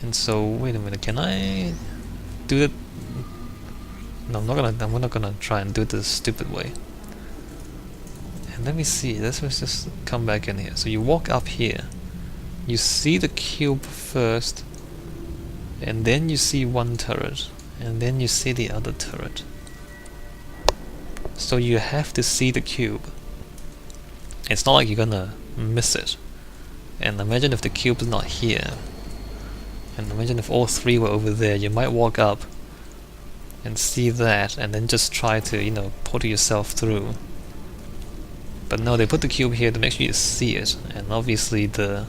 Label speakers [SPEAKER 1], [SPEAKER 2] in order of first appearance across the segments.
[SPEAKER 1] And so, wait a minute, can I do it? No, I'm not gonna try and do it the stupid way. And let me see, let's just come back in here. So you walk up here, you see the cube first, and then you see one turret, and then you see the other turret. So you have to see the cube. It's not like you're gonna miss it. And imagine if the cube is not here. And imagine if all three were over there, you might walk up and see that and then just try to, you know, portal yourself through. But no, they put the cube here to make sure you see it, and obviously the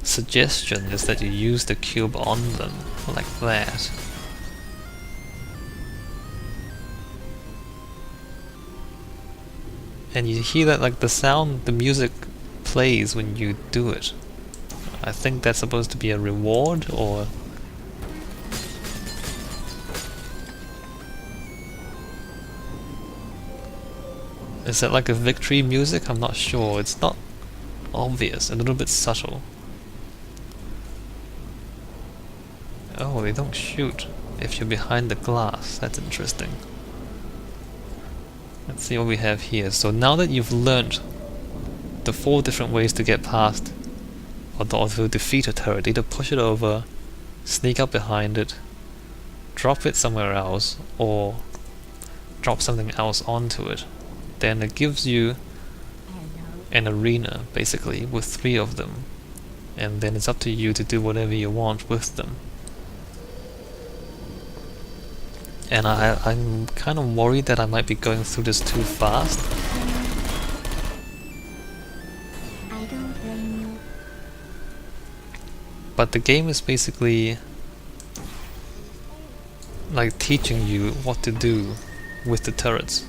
[SPEAKER 1] suggestion is that you use the cube on them, like that. And you hear that, like, the sound, the music plays when you do it. I think that's supposed to be a reward, or... is that like a victory music? I'm not sure. It's not obvious, a little bit subtle. Oh, they don't shoot if you're behind the glass. That's interesting. Let's see what we have here. So now that you've learnt the 4 different ways to get past or to defeat a turret, either push it over, sneak up behind it, drop it somewhere else, or drop something else onto it, then it gives you an arena, basically, with 3 of them. And then it's up to you to do whatever you want with them. And I'm kind of worried that I might be going through this too fast.
[SPEAKER 2] I don't blame you.
[SPEAKER 1] But the game is basically like teaching you what to do with the turrets.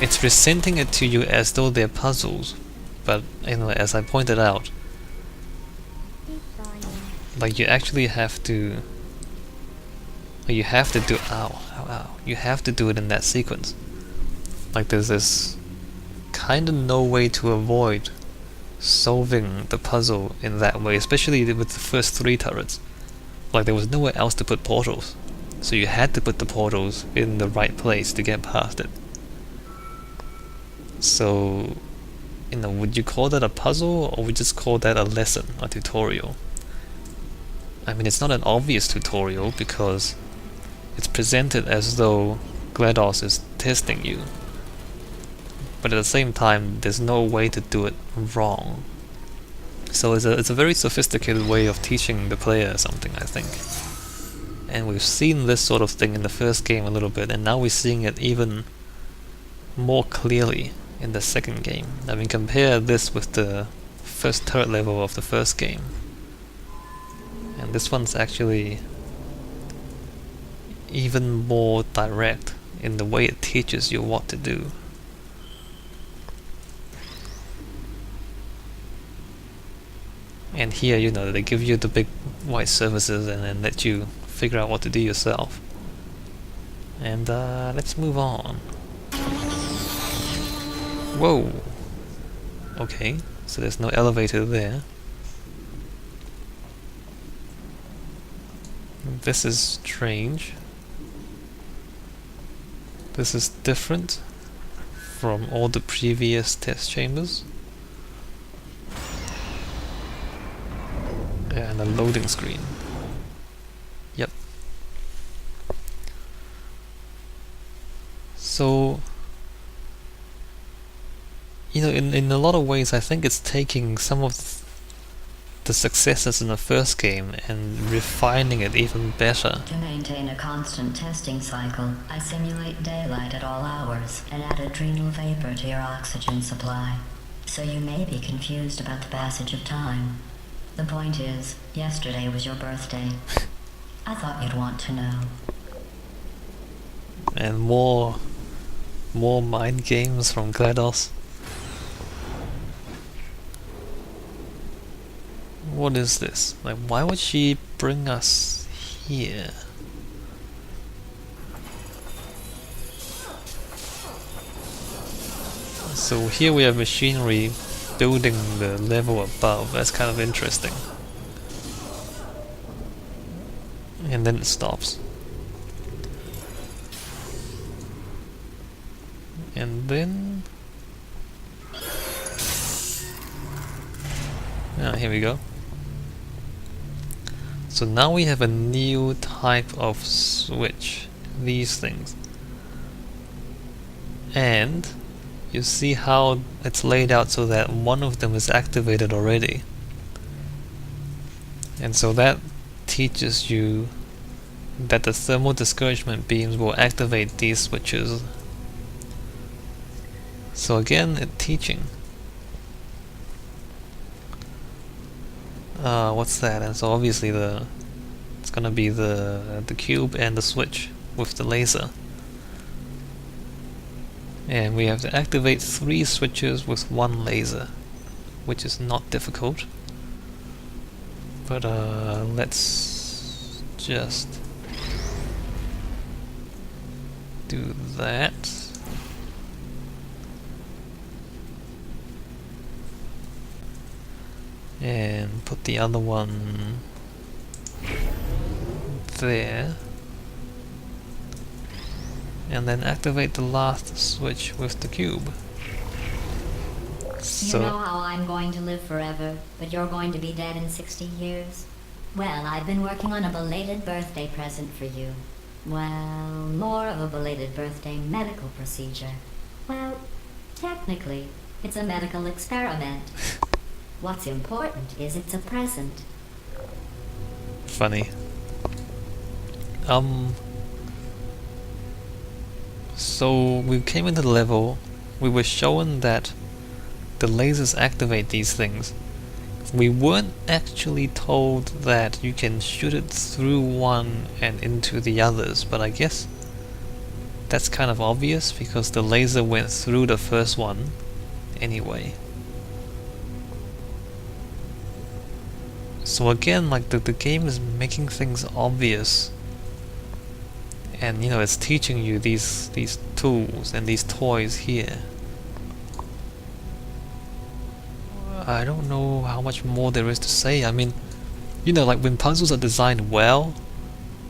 [SPEAKER 1] It's presenting it to you as though they're puzzles, but you know, as I pointed out, like you actually have to you have to do you have to do it in that sequence. Like there's this kind of no way to avoid solving the puzzle in that way, especially with the first 3 turrets. Like there was nowhere else to put portals, so you had to put the portals in the right place to get past it. So, you know, would you call that a puzzle, or would you just call that a lesson, a tutorial? I mean, it's not an obvious tutorial because it's presented as though GLaDOS is testing you. But at the same time, there's no way to do it wrong. So it's a very sophisticated way of teaching the player something, I think. And we've seen this sort of thing in the first game a little bit, and now we're seeing it even more clearly in the second game. I mean, compare this with the first turret level of the first game. And this one's actually even more direct in the way it teaches you what to do. And here, you know, they give you the big white surfaces and then let you figure out what to do yourself. And let's move on. Whoa! Okay, so there's no elevator there. This is strange. This is different from all the previous test chambers. And a loading screen. Yep. So, you know, in a lot of ways, I think it's taking some of the successes in the first game and refining it even better.
[SPEAKER 3] To maintain a constant testing cycle, I simulate daylight at all hours and add adrenal vapor to your oxygen supply. So you may be confused about the passage of time. The point is, yesterday was your birthday. I thought you'd want to know.
[SPEAKER 1] And more mind games from GLaDOS. What is this? Like, why would she bring us here? So here we have machinery building the level above. That's kind of interesting. and then it stops. And then... here we go. So now we have a new type of switch, these things. And you see how it's laid out so that one of them is activated already. And so that teaches you that the thermal discouragement beams will activate these switches. So again, it's teaching. What's that? And so obviously it's gonna be the cube and the switch with the laser. And we have to activate 3 switches with 1 laser, which is not difficult. But let's just do that. And put the other one there. And then activate the last switch with the cube.
[SPEAKER 3] You know how I'm going to live forever, but you're going to be dead in 60 years? Well, I've been working on a belated birthday present for you. Well, more of a belated birthday medical procedure. Well, technically, it's a medical experiment. What's important is it's a present.
[SPEAKER 1] Funny. So we came into the level, we were shown that the lasers activate these things. We weren't actually told that you can shoot it through one and into the others, but I guess that's kind of obvious because the laser went through the first one anyway. So again, like the game is making things obvious, and you know, it's teaching you these tools and these toys here. I don't know how much more there is to say. I mean, you know, like when puzzles are designed well,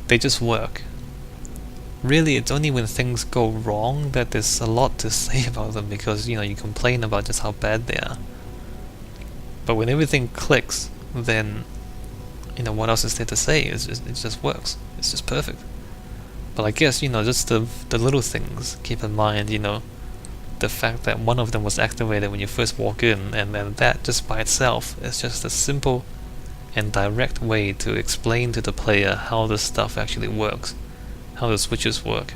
[SPEAKER 1] they just work. Really, it's only when things go wrong that there's a lot to say about them, because you know, you complain about just how bad they are. But when everything clicks, then you know, what else is there to say? It just works. It's just perfect. But I guess, you know, just the little things, keep in mind, you know, the fact that one of them was activated when you first walk in, and then that just by itself is just a simple and direct way to explain to the player how the stuff actually works, how the switches work.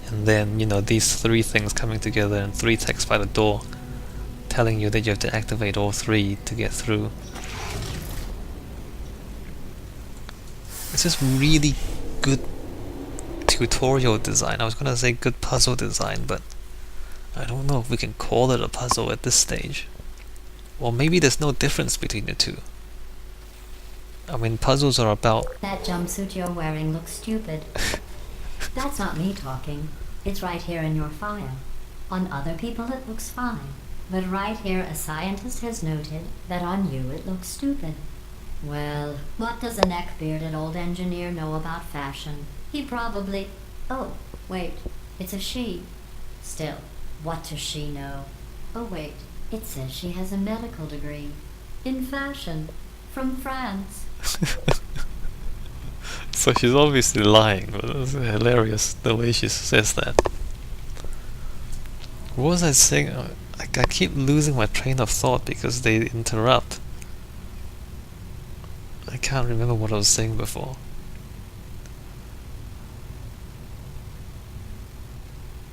[SPEAKER 1] And then, you know, these 3 things coming together and 3 texts by the door telling you that you have to activate all 3 to get through. It's just really good tutorial design. I was gonna say good puzzle design, but I don't know if we can call it a puzzle at this stage. Or maybe there's no difference between the two. I mean, puzzles are about...
[SPEAKER 3] That jumpsuit you're wearing looks stupid. That's not me talking. It's right here in your file. On other people it looks fine. But right here a scientist has noted that on you it looks stupid. Well, what does a neck-bearded old engineer know about fashion? He probably... Oh, wait, it's a she. Still, what does she know? Oh wait, it says she has a medical degree. In fashion. From France.
[SPEAKER 1] So she's obviously lying, but it's hilarious the way she says that. What was I saying? I keep losing my train of thought because they interrupt. I can't remember what I was saying before.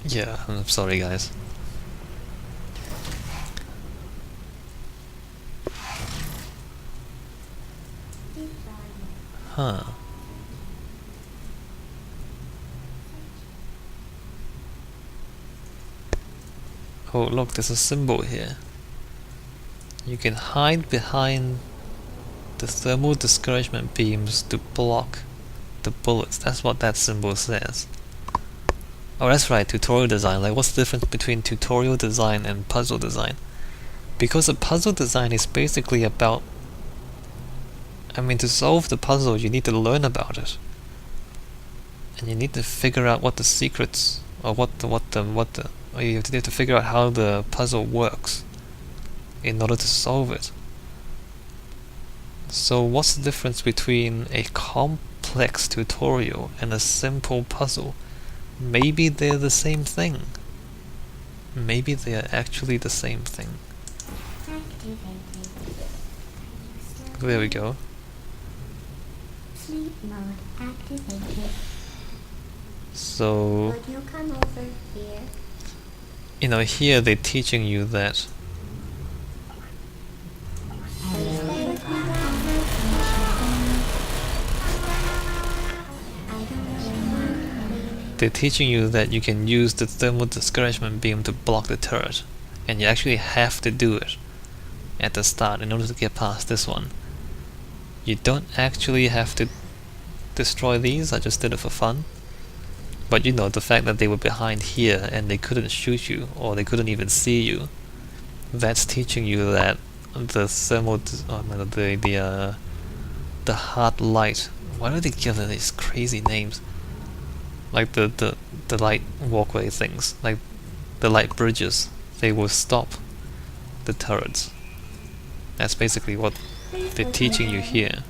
[SPEAKER 1] Yeah, I'm sorry guys. Huh. Oh look, there's a symbol here. You can hide behind the thermal discouragement beams to block the bullets. That's what that symbol says. Oh, that's right, tutorial design. Like, what's the difference between tutorial design and puzzle design? Because a puzzle design is basically about I mean, to solve the puzzle, you need to learn about it, and you need to figure out what the secrets, or or you have to figure out how the puzzle works in order to solve it. So what's the difference between a complex tutorial and a simple puzzle? Maybe they're the same thing. Maybe they are actually the same thing. There we go.
[SPEAKER 2] Sleep mode activated.
[SPEAKER 1] So,
[SPEAKER 2] Would you come over here?
[SPEAKER 1] you know, here they're teaching you that you can use the thermal discouragement beam to block the turret, and you actually have to do it at the start in order to get past this one. You don't actually have to destroy these, I just did it for fun. But you know, the fact that they were behind here and they couldn't shoot you, or they couldn't even see you, that's teaching you that the thermal, the hard light. Why do they give them these crazy names? Like the light walkway things, like the light bridges, they will stop the turrets. That's basically what they're teaching you here.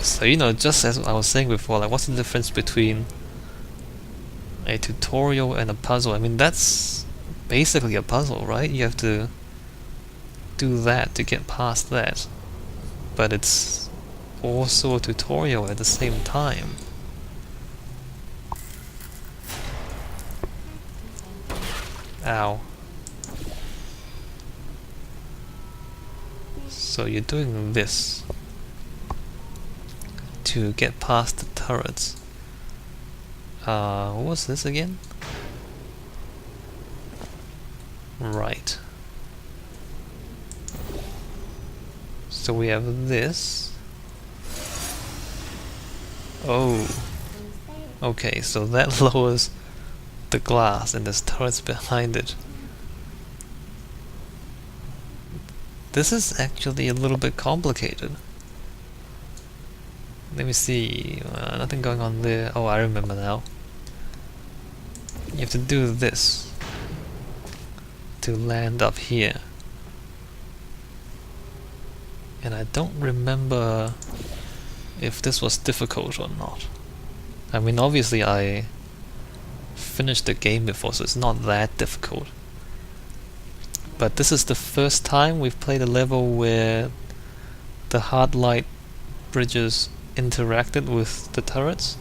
[SPEAKER 1] So, you know, just as I was saying before, like, what's the difference between a tutorial and a puzzle? I mean, that's basically a puzzle, right? You have to do that to get past that. But it's also a tutorial at the same time. Ow. So you're doing this to get past the turrets. What was this again? Right. So we have this. Oh. Okay, so that lowers the glass and there's turrets behind it. This is actually a little bit complicated. Let me see, nothing going on there. Oh, I remember now. You have to do this to land up here. And I don't remember if this was difficult or not. I mean, obviously I finished the game before, so it's not that difficult. But this is the first time we've played a level where the hard light bridges interacted with the turrets.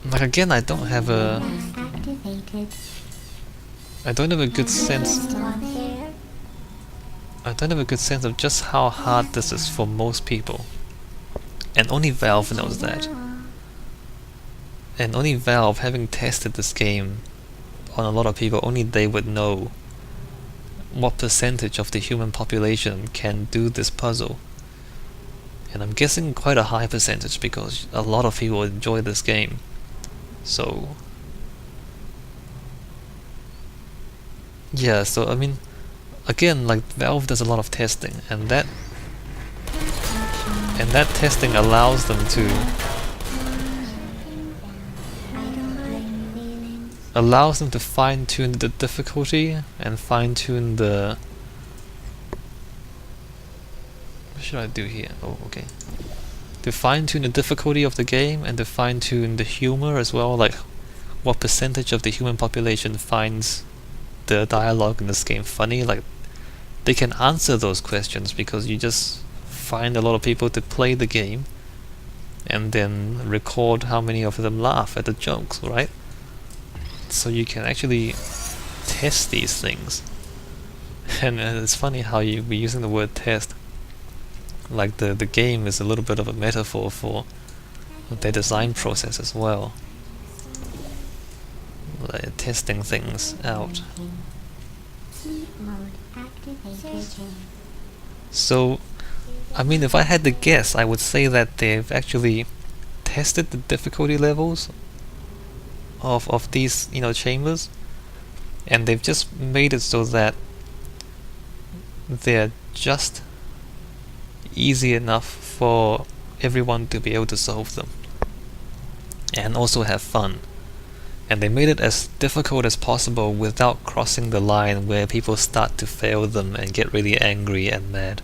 [SPEAKER 1] Like, again, I don't have a good sense. I don't have a good sense of just how hard this is for most people. And only Valve knows that. And only Valve, having tested this game on a lot of people, only they would know what percentage of the human population can do this puzzle. And I'm guessing quite a high percentage because a lot of people enjoy this game. So yeah, so I mean, again, like, Valve does a lot of testing, and that testing allows them to fine-tune the difficulty and fine-tune the... What should I do here? Oh, okay. To fine-tune the difficulty of the game and to fine-tune the humor as well, like what percentage of the human population finds the dialogue in this game funny. Like, they can answer those questions because you just find a lot of people to play the game and then record how many of them laugh at the jokes, right? So you can actually test these things. And it's funny how you be using the word test. Like, the game is a little bit of a metaphor for their design process as well. Like, testing things out. So, I mean, if I had to guess, I would say that they've actually tested the difficulty levels of these, you know, chambers, and they've just made it so that they're just easy enough for everyone to be able to solve them and also have fun. And they made it as difficult as possible without crossing the line where people start to fail them and get really angry and mad.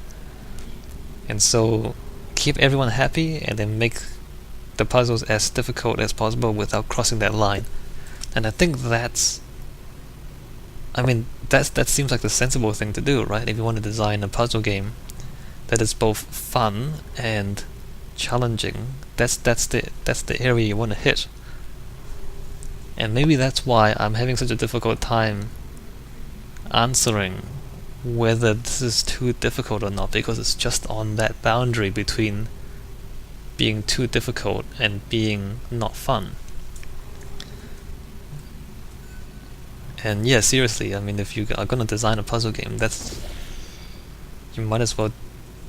[SPEAKER 1] And so keep everyone happy and then make the puzzles as difficult as possible without crossing that line. And I think that seems like the sensible thing to do, right? If you want to design a puzzle game that is both fun and challenging, that's the area you want to hit. And maybe that's why I'm having such a difficult time answering whether this is too difficult or not, because it's just on that boundary between being too difficult and being not fun. And yeah, seriously, I mean, if you are gonna design a puzzle game, you might as well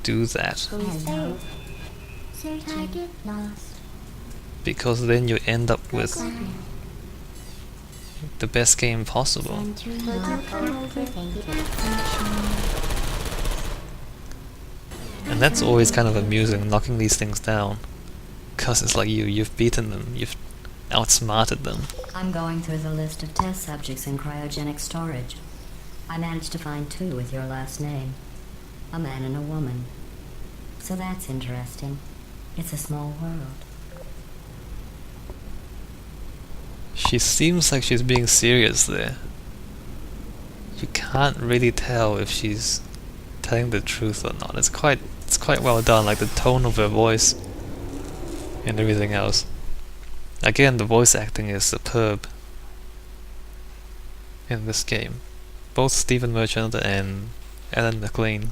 [SPEAKER 1] do that.
[SPEAKER 2] Hello. Search target lost.
[SPEAKER 1] Because then you end up with the best game possible. And that's always kind of amusing, knocking these things down. Because it's like you've beaten them, you've outsmarted them.
[SPEAKER 3] I'm going through the list of test subjects in cryogenic storage. I managed to find 2 with your last name. A man and a woman. So that's interesting. It's a small world.
[SPEAKER 1] She seems like she's being serious there. You can't really tell if she's telling the truth or not. It's quite well done, like the tone of her voice and everything else. Again, the voice acting is superb in this game. Both Stephen Merchant and Alan McLean